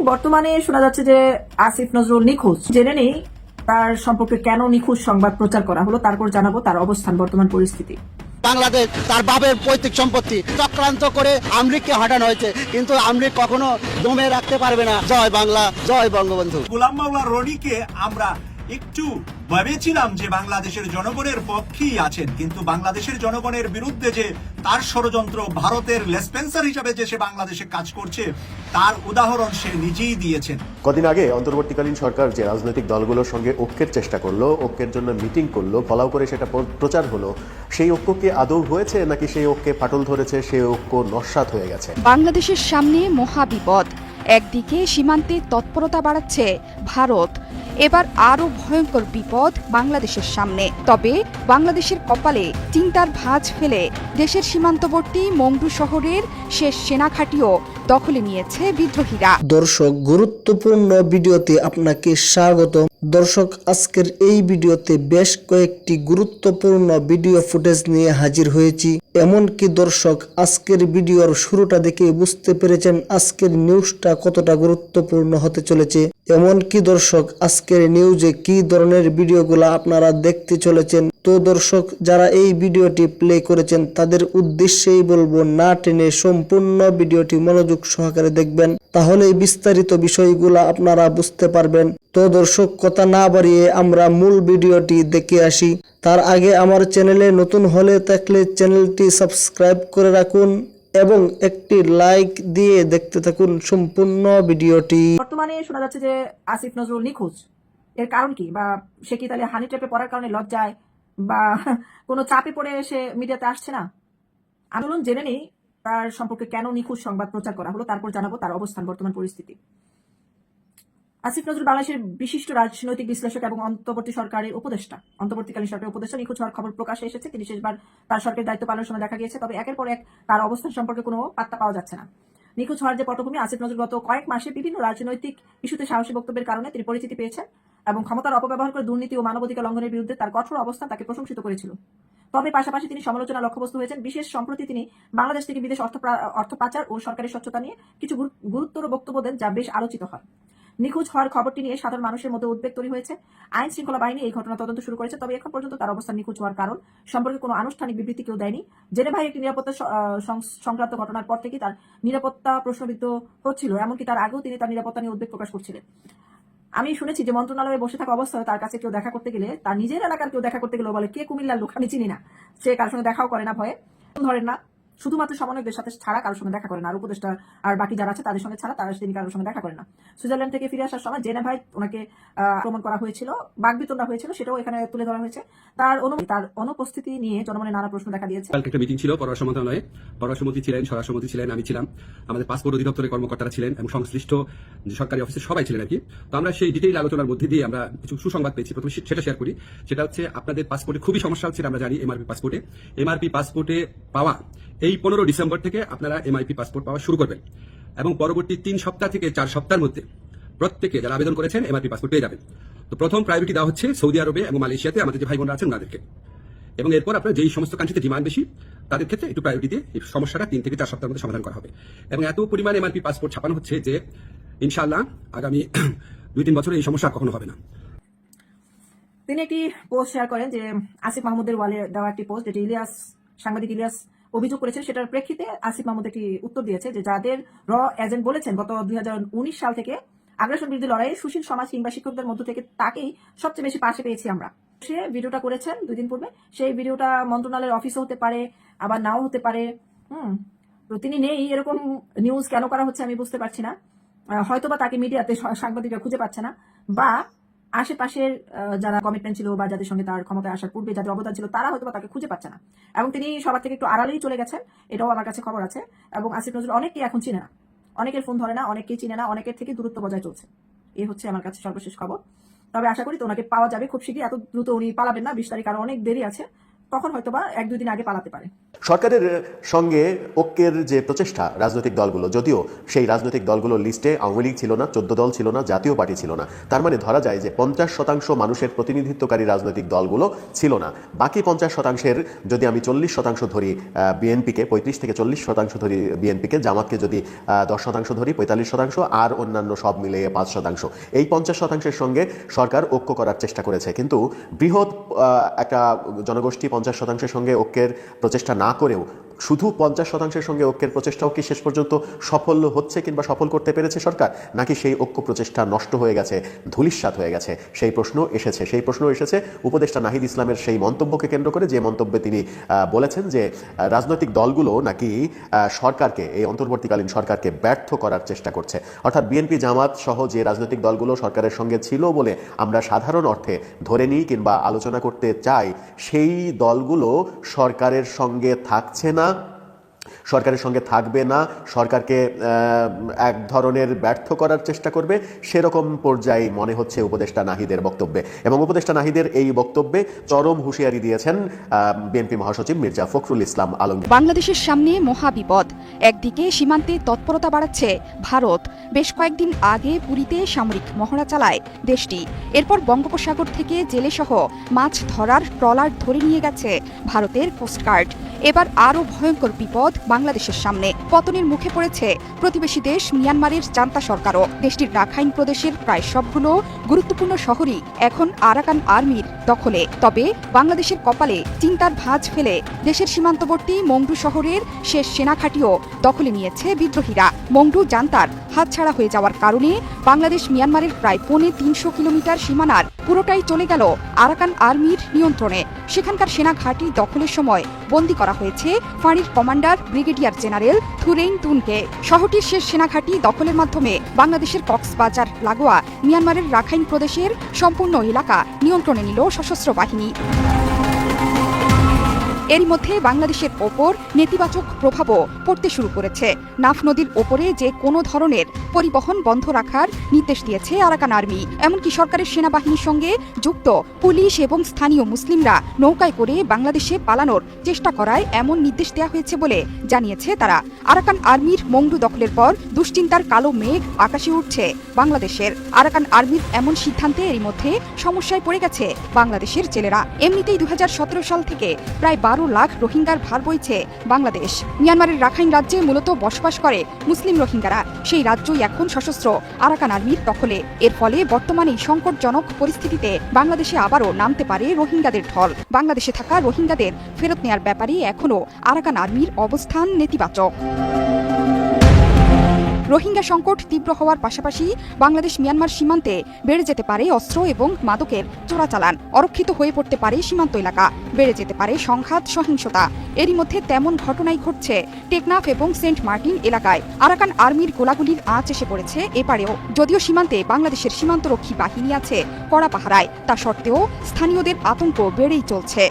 বর্তমানে শোনা যাচ্ছে যে আসিফ নজরুল নিখোঁজ। জেনে নেই তার সম্পর্কে কেন নিখোঁজ সংবাদ প্রচার করা হলো, তারপর জানাবো তার অবস্থান, বর্তমান পরিস্থিতি। বাংলাদেশ তার বাপের পৈতৃক সম্পত্তি চক্রান্ত করে আমলিগকে হটানো হয়েছে, কিন্তু আমলিগ কখনো দমে রাখতে পারবে না। জয় বাংলা, জয় বঙ্গবন্ধু। গোলাম মাওলা রনিকে আমরা একটু ভেবেছিলাম যে বাংলাদেশের জনগণের পক্ষেই আছেন, কিন্তু বাংলাদেশের জনগণের বিরুদ্ধে যে তার ষড়যন্ত্র, ভারতের লেসপেন্সার হিসাবে যে সে বাংলাদেশে কাজ করছে, তার উদাহরণ সে নিজেই দিয়েছেন। কদিন আগে অন্তর্বর্তীকালীন সরকার যে রাজনৈতিক দলগুলোর সঙ্গে ঐক্যের চেষ্টা করলো, ঐক্যের জন্য মিটিং করলো, ফলাও করে সেটা প্রচার হলো, সেই ঐক্য কি আদৌ হয়েছে নাকি সেই ঐক্যে ফাটল ধরেছে, সেই ঐক্য নস্যাৎ হয়ে গেছে? বাংলাদেশের সামনে মহাবিপদ। একদিকে সীমান্তে তৎপরতা বাড়াচ্ছে ভারত, এবার আরও ভয়ঙ্কর বিপদ বাংলাদেশের সামনে। তবে বাংলাদেশের কপালে চিন্তার ভাঁজ ফেলে দেশের সীমান্তবর্তী মংডু শহরের শেষ সেনাঘাঁটিও দখলে নিয়েছে বিদ্রোহীরা। দর্শক, গুরুত্বপূর্ণ ভিডিওতে আপনাকে স্বাগত। দর্শক, আজকের এই ভিডিওতে বেশ কয়েকটি গুরুত্বপূর্ণ ভিডিও ফুটেজ নিয়ে হাজির হয়েছি। এমনকি দর্শক, আজকের ভিডিওর শুরুটা দেখে বুঝতে পেরেছেন আজকের নিউজটা কতটা গুরুত্বপূর্ণ হতে চলেছে। এমনকি দর্শক, আজকের নিউজে কি ধরনের ভিডিওগুলো আপনারা দেখতে চলেছেন। তো দর্শক, যারা এই ভিডিওটি প্লে করেছেন তাদের উদ্দেশ্যেই বলবো, না টেনে সম্পূর্ণ ভিডিওটি মনোযোগ সহকারে দেখবেন, তাহলে বিস্তারিত বিষয়গুলো আপনারা বুঝতে পারবেন। তো দর্শক, কথা না বাড়িয়ে আমরা মূল ভিডিওটি দেখে আসি। তার আগে আমার চ্যানেলে নতুন হলে থাকলে চ্যানেলটি সাবস্ক্রাইব করে রাখুন এবং একটি লাইক দিয়ে দেখতে থাকুন সম্পূর্ণ ভিডিওটি। বর্তমানে শোনা যাচ্ছে যে আসিফ নজরুল নিখোঁজ। এর কারণ কি? বা সে কি তাহলে হানি ট্র্যাপে পড়ার কারণে লজ্জায় বা কোনো চাপে পড়ে সে মিডিয়াতে আসছে না? আন্দোলন জেনে নেই তার সম্পর্কে কেন নিখোঁজ সংবাদ প্রচার করা হলো, তারপর জানাবো তার অবস্থান, বর্তমান পরিস্থিতি। আসিফ নজরুল বাংলাদেশের বিশিষ্ট রাজনৈতিক বিশ্লেষক এবং অন্তর্বর্তীকালীন সরকারের উপদেষ্টা। নিখোঁজ হওয়ার খবর প্রকাশে এসেছে। তিনি শেষবার তার সরকারের দায়িত্ব পালনের সময় দেখা গিয়েছে, তবে একের পর এক তার অবস্থান সম্পর্কে কোনো পাত্তা পাওয়া যাচ্ছে না। নিখোঁজ হওয়ার যে পটভূমি, আসিফ নজরুল গত কয়েক মাসে বিভিন্ন রাজনৈতিক ইস্যুতে সাহসী বক্তব্যের কারণে তিনি পরিচিতি পেয়েছেন এবং ক্ষমতার অপব্যবহার করে দুর্নীতি ও মানবাধিকার লঙ্ঘনের বিরুদ্ধে তার কঠোর অবস্থান তাকে প্রশংসিত করেছিল। তবে পাশাপাশি তিনি সমালোচনার লক্ষ্যবস্তু হয়েছেন। বিশেষ সম্প্রতি তিনি বাংলাদেশ থেকে বিদেশ অর্থ পাচার ও সরকারের স্বচ্ছতা নিয়ে কিছু গুরুত্বর বক্তব্য দেন, যা বেশ আলোচিত হয়। নিখোঁজ হওয়ার খবরটি নিয়ে সাধারণ মানুষের মধ্যে উদ্বেগ তৈরি হয়েছে। আইন শৃঙ্খলা বাহিনী এই ঘটনা তদন্ত শুরু করেছে, তবে এখন পর্যন্ত তার অবস্থান নিখোঁজ হওয়ার কারণ সম্পর্কে কোনো আনুষ্ঠানিক বিবৃতি কেউ দেয়নি। জেনেভায় একটি নিরাপত্তা সংক্রান্ত ঘটনার পর থেকে তার নিরাপত্তা প্রশ্নবিদ্ধ হচ্ছিল, এমনকি তার আগেও তিনি তার নিরাপত্তা নিয়ে উদ্বেগ প্রকাশ করছিলেন। আমি শুনেছি যে মন্ত্রণালয়ে বসে থাকা অবস্থায় তার কাছে কেউ দেখা করতে গেলে, তার নিজের এলাকার কেউ দেখা করতে গেলেও বলে, কে কুমিল্লার লোক, আমি চিনি না। সে কারোর সঙ্গে দেখাও করে না, ভয়ে ধরেন না। শুধুমাত্র সমন্বয়কদের সাথে ছাড়া কারোর সঙ্গে দেখা করেন না, আর উপদেষ্টা আর বাকি যারা আছে তাদের সঙ্গে ছাড়া তিনি কারোর সঙ্গে দেখা করেন না। সুইজারল্যান্ড থেকে ফিরে আসার সময় জেনেভায় ওনাকে আক্রমণ করা হয়েছিল, বাগবিতণ্ডা হয়েছিল, সেটাও এখানে তুলে ধরা হয়েছে। তার অনুপস্থিতি নিয়ে জনমনে নানা প্রশ্ন দেখা দিয়েছে। কালকে একটা মিটিং ছিল পররাষ্ট্র মন্ত্রণালয়ে, পররাষ্ট্রমন্ত্রী ছিলেন, স্বরাষ্ট্রমন্ত্রী ছিলেন, আমি ছিলাম, আমাদের পাসপোর্ট অধিদপ্তরের কর্মকর্তারা ছিলেন এবং সংশ্লিষ্ট সরকারি অফিসের সবাই ছিলেন আর কি। তো আমরা সেই ডিটেইল আলোচনার মধ্যে দিয়ে আমরা কিছু সুসংবাদ পেয়েছি। প্রথমে সেটা শেয়ার করি। সেটা হচ্ছে, আপনাদের পাসপোর্টে খুবই সমস্যা হচ্ছে, আমরা জানি। এমআরপি পাসপোর্টে পাওয়া এই 15 ডিসেম্বর থেকে আপনারা এমআরপি পাসপোর্ট পাওয়া শুরু করবেন এবং পরবর্তী 3 সপ্তাহ থেকে 4 সপ্তাহের মধ্যে প্রত্যেকে যারা আবেদন করেছেন এমআরপি পাসপোর্ট পেয়ে যাবেন। তো প্রথম প্রায়োরিটি দেওয়া হচ্ছে সৌদি আরবে এবং মালয়েশিয়াতে আমাদের যে ভাই বোনরা আছেন ওনাদেরকে, এবং এরপর আপনার যেই সমস্ত কান্ট্রিতে ডিমান্ড বেশি তাদের ক্ষেত্রে একটু প্রায়োরিটি দিয়ে এই সমস্যাটা 3 থেকে 4 সপ্তাহের মধ্যে সমাধান করা হবে। এবং এত পরিমাণ এমআরপি পাসপোর্ট ছাপানো হচ্ছে যে ইনশাআল্লাহ আগামী 2-3 বছরে এই সমস্যা কখনো হবে না। তিনি একটি পোস্ট শেয়ার করেন যে আসিফ মাহমুদের ওয়ালে দেওয়া একটি পোস্ট, যেটি সাংবাদিক ইলিয়াস অভিযোগ করেছেন। সেটার প্রেক্ষিতে আসিফ মাহমুদ একটি উত্তর দিয়েছে যে যাদের এজেন্ট বলেছেন গত 2019 সাল থেকে আগ্রাসন বিরোধী লড়াইয়ে সুশীল সমাজ কিংবা শিক্ষকদের মধ্য থেকে তাকেই সবচেয়ে বেশি পাশে পেয়েছি আমরা। সে ভিডিওটা করেছেন 2 দিন পূর্বে। সেই ভিডিওটা মন্ত্রণালয়ের অফিসে হতে পারে, আবার নাও হতে পারে। তো তিনি নেই, এরকম নিউজ কেন করা হচ্ছে আমি বুঝতে পারছি না। হয়তোবা তাকে মিডিয়াতে সাংবাদিকরা খুঁজে পাচ্ছে না, বা আশেপাশের যারা কমিটমেন্ট ছিল বা যাদের সঙ্গে তার ক্ষমতায় আসার পূর্বে যাদের অবদান ছিল তারা হয়তো তাকে খুঁজে পাচ্ছে না, এবং তিনি সবার থেকে একটু আড়ালেই চলে গেছেন, এটাও আমার কাছে খবর আছে। এবং আসিফ নজরুল অনেকেই এখন চিনে না, অনেকের ফোন ধরে না, অনেকেই চিনে না, অনেকের থেকে দূরত্ব বজায় চলছে। এই হচ্ছে আমার কাছে সর্বশেষ খবর। তবে আশা করি তো ওনাকে পাওয়া যাবে খুব শীঘ্রই। এত দ্রুত উনি পালাবেন না, 20 তারিখ আরো অনেক দেরি আছে। তখন হয়তোবা 1-2 দিন আগে পালাতে পারে। সরকারের সঙ্গে ঐক্যের যে প্রচেষ্টা রাজনৈতিক দলগুলো, যদিও সেই রাজনৈতিক দলগুলোর লিস্টে আওয়ামী লীগ ছিল না, 14 দল ছিল না, জাতীয় পার্টি ছিল না, তার মানে ধরা যায় যে 50% মানুষের প্রতিনিধিত্বকারী রাজনৈতিক দলগুলো ছিল না। বাকি 50%-এর যদি আমি 40% ধরি বিএনপিকে, 35 থেকে 40% ধরি বিএনপিকে, জামাতকে যদি 10% ধরি 45%, আর অন্যান্য সব মিলিয়ে 5%, এই 50%-এর সঙ্গে সরকার ঐক্য করার চেষ্টা করেছে। কিন্তু বৃহৎ একটা জনগোষ্ঠী 50%-এর সঙ্গে ঐক্যের প্রচেষ্টা না করেও শুধু 50%-এর সঙ্গে ঐক্যের প্রচেষ্টাও কি শেষ পর্যন্ত সফল হচ্ছে কিংবা সফল করতে পেরেছে সরকার, নাকি সেই ঐক্য প্রচেষ্টা নষ্ট হয়ে গেছে, ধূলিসাৎ হয়ে গেছে? সেই প্রশ্ন এসেছে উপদেষ্টা নাহিদ ইসলামের সেই মন্তব্যকে কেন্দ্র করে, যে মন্তব্যে তিনি বলেছেন যে রাজনৈতিক দলগুলো নাকি সরকারকে, এই অন্তর্বর্তীকালীন সরকারকে ব্যর্থ করার চেষ্টা করছে। অর্থাৎ বিএনপি, জামাত সহ যে রাজনৈতিক দলগুলো সরকারের সঙ্গে ছিল বলে আমরা সাধারণ অর্থে ধরে নিই কিংবা আলোচনা করতে চাই, সেই দলগুলো সরকারের সঙ্গে থাকছে না, সরকারের সঙ্গে থাকবে না, সরকারকে এক ধরনের ব্যর্থ করার চেষ্টা করবে, সেরকম পর্যায়ে মনে হচ্ছে উপদেষ্টা নাহিদের বক্তব্যে। এবং উপদেষ্টা নাহিদের এই বক্তব্যে চরম হুঁশিয়ারি দিয়েছেন বিএনপি মহাসচিব মির্জা ফখরুল ইসলাম আলমগীর। বাংলাদেশের সামনে মহাবিপদ। একদিকে সীমান্তে তৎপরতা বাড়াচ্ছে ভারত। বেশ কয়েকদিন আগে পুরীতে সামরিক মহড়া চালায় দেশটি। এরপর বঙ্গোপসাগর থেকে জেলেসহ মাছ ধরার ট্রলার ধরে নিয়ে গেছে ভারতের কোস্টগার্ড। এবার আরও ভয়ঙ্কর বিপদ বাংলাদেশের সামনে। পতনের মুখে পড়েছে প্রতিবেশী দেশ মিয়ানমারের জান্তা সরকারও। দেশটির রাখাইন প্রদেশের প্রায় সবগুলো গুরুত্বপূর্ণ শহরই এখন আরাকান আর্মির দখলে। তবে বাংলাদেশের কপালে চিন্তার ভাঁজ ফেলে দেশের সীমান্তবর্তী মংডু শহরের শেষ সেনাঘাঁটিও দখলে নিয়েছে বিদ্রোহীরা। মংডু জান্তার হাতছাড়া হয়ে যাওয়ার কারণে বাংলাদেশ মিয়ানমারের প্রায় 350 কিলোমিটার সীমানার পুরোটাই চলে গেল আরাকান আর্মির নিয়ন্ত্রণে। সেখানকার সেনাঘাঁটি দখলের সময় বন্দী করা হয়েছে ফাঁড়ির কমান্ডার ব্রিগেডিয়ার জেনারেল থুরেইন তুনকে। শহরটির শেষ সেনাঘাঁটি দখলের মাধ্যমে বাংলাদেশের কক্সবাজার লাগোয়া মিয়ানমারের রাখাইন প্রদেশের সম্পূর্ণ এলাকা নিয়ন্ত্রণে নিল সশস্ত্র বাহিনী। এরই মধ্যে বাংলাদেশের ওপর নেতিবাচক প্রভাবও পড়তে শুরু করেছে। নাফ নদীর ওপরে যে কোনো ধরনের পরিবহন বন্ধ রাখার নির্দেশ দিয়েছে আরাকান আর্মি। এমনকি সরকারের সেনাবাহিনীর সঙ্গে যুক্ত পুলিশ এবং স্থানীয় মুসলিমরা নৌকায় করে বাংলাদেশে পালানোর চেষ্টা করায় এমন নির্দেশ দেওয়া হয়েছে বলে জানিয়েছে তারা। আরাকান আর্মির মংডু দখলের পর দুশ্চিন্তার কালো মেঘ আকাশে উঠছে বাংলাদেশের। আরাকান আর্মির এমন সিদ্ধান্তে এরই মধ্যে সমস্যায় পড়ে গেছে বাংলাদেশের জেলেরা। এমনিতেই 2017 সাল থেকে প্রায় 12 লাখ রোহিঙ্গার ভার বইছে বাংলাদেশ। মিয়ানমারের রাখাইন রাজ্যে মূলত বসবাস করে মুসলিম রোহিঙ্গারা। সেই রাজ্যই এখন সশস্ত্র আরাকান আর্মির দখলে। এর ফলে বর্তমানে সংকটজনক পরিস্থিতিতে বাংলাদেশে আবারও নামতে পারে রোহিঙ্গাদের ঢল। বাংলাদেশে থাকা রোহিঙ্গাদের ফেরত নেয়ার ব্যাপারে এখনও আরাকান আর্মির অবস্থান নেতিবাচক। রোহিঙ্গা সংকট তীব্র হওয়ার পাশাপাশি বাংলাদেশ মিয়ানমার সীমান্তে বেড়ে যেতে পারে অস্ত্র এবং মাদকের চোরাচালান। অরক্ষিত হয়ে পড়তে পারে সীমান্ত এলাকা, বেড়ে যেতে পারে সংঘাত সহিংসতা। এরই মধ্যে তেমন ঘটনাই ঘটছে টেকনাফ এবং সেন্ট মার্টিন এলাকায়। আরাকান আর্মির গোলাগুলির আঁচ এসে পড়েছে এপারেও। যদিও সীমান্তে বাংলাদেশের সীমান্তরক্ষী বাহিনী আছে কড়া পাহারায়, তা সত্ত্বেও স্থানীয়দের আতঙ্ক বেড়েই চলছে।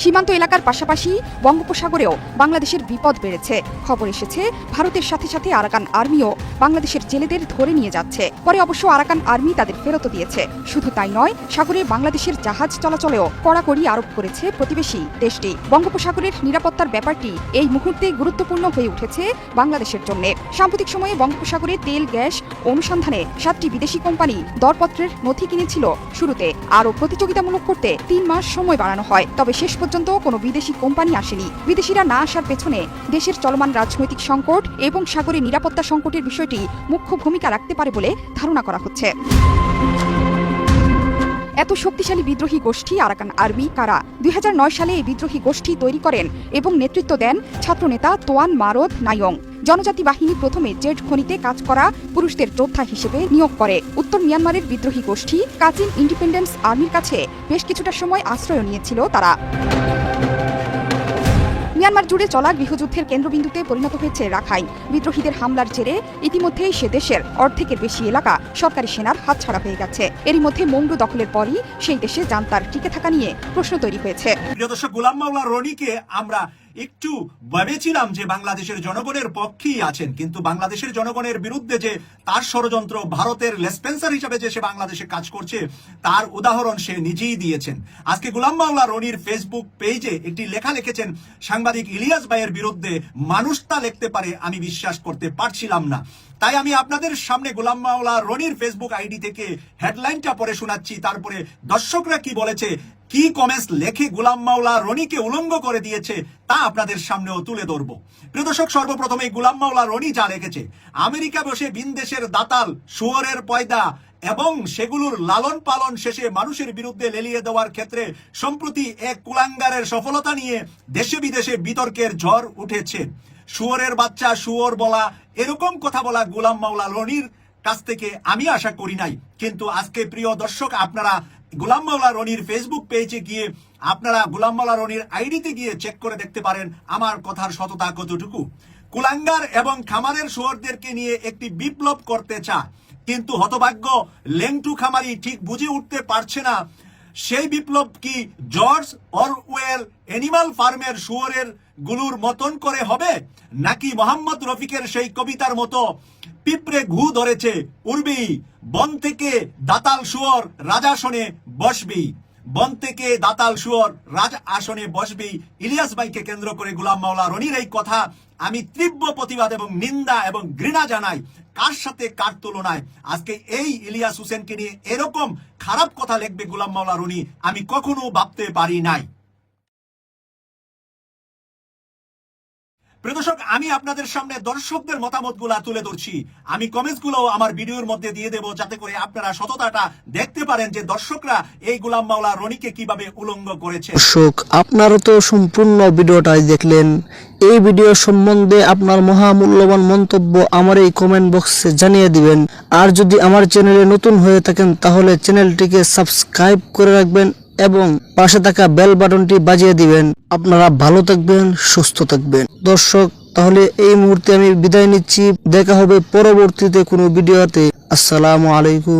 সীমান্ত এলাকার পাশাপাশি বঙ্গোপসাগরেও বাংলাদেশের বিপদ বেড়েছে। খবর এসেছে ভারতের সাথে সাথে আরাকান আর্মিও বাংলাদেশের জেলেদের ধরে নিয়ে যাচ্ছে। পরে অবশ্য আরাকান আর্মি তাদের ফেরত দিয়েছে। শুধু তাই নয়, সাগরে বাংলাদেশের জাহাজ চলাচলেও কড়াকড়ি আরোপ করেছে প্রতিবেশী দেশটি। বঙ্গোপসাগরের নিরাপত্তার ব্যাপারটি এই মুহূর্তে গুরুত্বপূর্ণ হয়ে উঠেছে বাংলাদেশের জন্য। সাম্প্রতিক সময়ে বঙ্গোপসাগরে তেল গ্যাস অনুসন্ধানে 7টি বিদেশি কোম্পানি দরপত্রের নথি কিনেছিল। শুরুতে আরও প্রতিযোগিতামূলক করতে 3 মাস সময় বাড়ানো হয়, তবে শেষ পর্যন্ত কোনো বিদেশি কোম্পানি আসেনি। বিদেশিরা না আসার পেছনে দেশের চলমান রাজনৈতিক সংকট এবং সাগরে নিরাপত্তা সংকটের বিষয়টি মুখ্য ভূমিকা রাখতে পারে বলে ধারণা করা হচ্ছে। এত শক্তিশালী বিদ্রোহী গোষ্ঠী আরাকান আর্মি কারা? 2009 সালে এই বিদ্রোহী গোষ্ঠী তৈরি করেন এবং নেতৃত্ব দেন ছাত্রনেতা তোয়ান মারদ নায়ং। জনজাতি বাহিনী প্রথমে জেড খনিতে কাজ করা পুরুষদের যোদ্ধা হিসেবে নিয়োগ করে। উত্তর মিয়ানমারের বিদ্রোহী গোষ্ঠী কাচিন ইন্ডিপেন্ডেন্স আর্মির কাছে বেশ কিছুটা সময় আশ্রয় নিয়েছিল তারা। মিয়ানমার জুড়ে চলা গৃহযুদ্ধের কেন্দ্রবিন্দুতে পরিণত হয়েছে রাখাইন। বিদ্রোহীদের হামলার জেরে ইতিমধ্যেই সে দেশের অর্ধেকের বেশি এলাকা সরকারি সেনার হাতছাড়া হয়ে গেছে। এরই মধ্যে মংডু দখলের পরই সেই দেশে জান্তার টিকে থাকা নিয়ে প্রশ্ন তৈরি হয়েছে। প্রিয় দর্শক, গোলাম মাওলা রনিকে আমরা একটু ভেবেছিলাম যে বাংলাদেশের জনগণের পক্ষেই আছেন, কিন্তু বাংলাদেশের জনগণের বিরুদ্ধে যে তার ষড়যন্ত্র, ভারতের লেসপেন্সার হিসাবে যে সে বাংলাদেশে কাজ করছে তার উদাহরণ সে নিজেই দিয়েছেন। আজকে গোলাম মাওলা রনির ফেসবুক পেজে একটি লেখা লিখেছেন সাংবাদিক ইলিয়াস ভাইয়ের বিরুদ্ধে। মানুষ তা লিখতে পারে, আমি বিশ্বাস করতে পারছিলাম না। তাই আমি আপনাদের সামনে গোলাম মাওলা রনির ফেসবুক আইডি থেকে হেডলাইনটা পড়ে শোনাচ্ছি, তারপরে দর্শকরা কি বলেছে, কি কমেন্টস লেখে গোলাম মাওলা রনিকে উলঙ্গ করে দিয়েছে তা আপনাদের সামনেও তুলে ধরব। প্রিয় দর্শক, সর্বপ্রথমে গোলাম মাওলা রনি যা লিখেছে, আমেরিকা বসে ভিনদেশের দাতাল শুয়োরের পয়দা এবং সেগুলোর লালন পালন শেষে মানুষের বিরুদ্ধে লেলিয়ে দেওয়ার ক্ষেত্রে সম্প্রতি এক কুলাঙ্গারের সফলতা নিয়ে দেশে বিদেশে বিতর্কের ঝড় উঠেছে। শুয়োরের বাচ্চা, শুয়োর বলা, এরকম কথা বলা গোলাম মাওলা রনির কাছ থেকে আমি আশা করি নাই। কিন্তু আজকে প্রিয় দর্শক, আপনারা গোলাম মাওলা রনির ফেসবুক পেজে গিয়ে, আপনারা গোলাম মাওলা রনির আইডিতে গিয়ে চেক করে দেখতে পারেন আমার কথার সততা কতটুকু। কুলাঙ্গার এবং খামারের শুয়োরদেরকে নিয়ে একটি বিপ্লব করতে চায়, কিন্তু হতভাগ্য লেংটু খামারি ঠিক বুঝে উঠতে পারছে না সেই বিপ্লব কি জর্জ অরওয়েল অ্যানিমাল ফার্মের শুয়োরের গুলোর মতন করে হবে, নাকি মোহাম্মদ রফিকের সেই কবিতার মতো পিঁপড়ে ঘু ধরেছে উড়বি, বন থেকে দাতাল শুয়োর রাজাসনে বসবি, বন থেকে দাতাল শুয়োর রাজ আসনে বসবি। ইলিয়াস ভাইকে কেন্দ্র করে গোলাম মাওলা রনির এই কথা আমি তীব্র প্রতিবাদ এবং নিন্দা এবং ঘৃণা জানাই। কার সাথে কার তুলনায় আজকে এই ইলিয়াস হোসেনকে নিয়ে এরকম খারাপ কথা লিখবে গোলাম মাওলা রনি, আমি কখনো ভাবতে পারি নাই। প্রিয় দর্শক, আমি আপনাদের সামনে দর্শকদের মতামতগুলা তুলে ধরছি। আমি কমেন্টসগুলো আমার ভিডিওর মধ্যে দিয়ে দেব, যাতে করে আপনারা সততাটা দেখতে পারেন যে দর্শকরা এই গোলাম মাওলা রনিকে কিভাবে উলঙ্গ করেছে। দর্শক, আপনারা তো সম্পূর্ণ ভিডিওটাই দেখলেন। এই ভিডিও সম্বন্ধে আপনার মহামূল্যবান মন্তব্য আমার এই কমেন্ট বক্সে জানিয়ে দিবেন। আর যদি আমার চ্যানেলে নতুন হয়ে থাকেন তাহলে চ্যানেলটিকে সাবস্ক্রাইব করে রাখবেন এবং পাশে থাকা বেল বাটনটি বাজিয়ে দিবেন। আপনারা ভালো থাকবেন, সুস্থ থাকবেন। দর্শক, তাহলে এই মুহূর্তে আমি বিদায় নিচ্ছি। দেখা হবে পরবর্তীতে কোনো ভিডিওতে। আসসালামু আলাইকুম।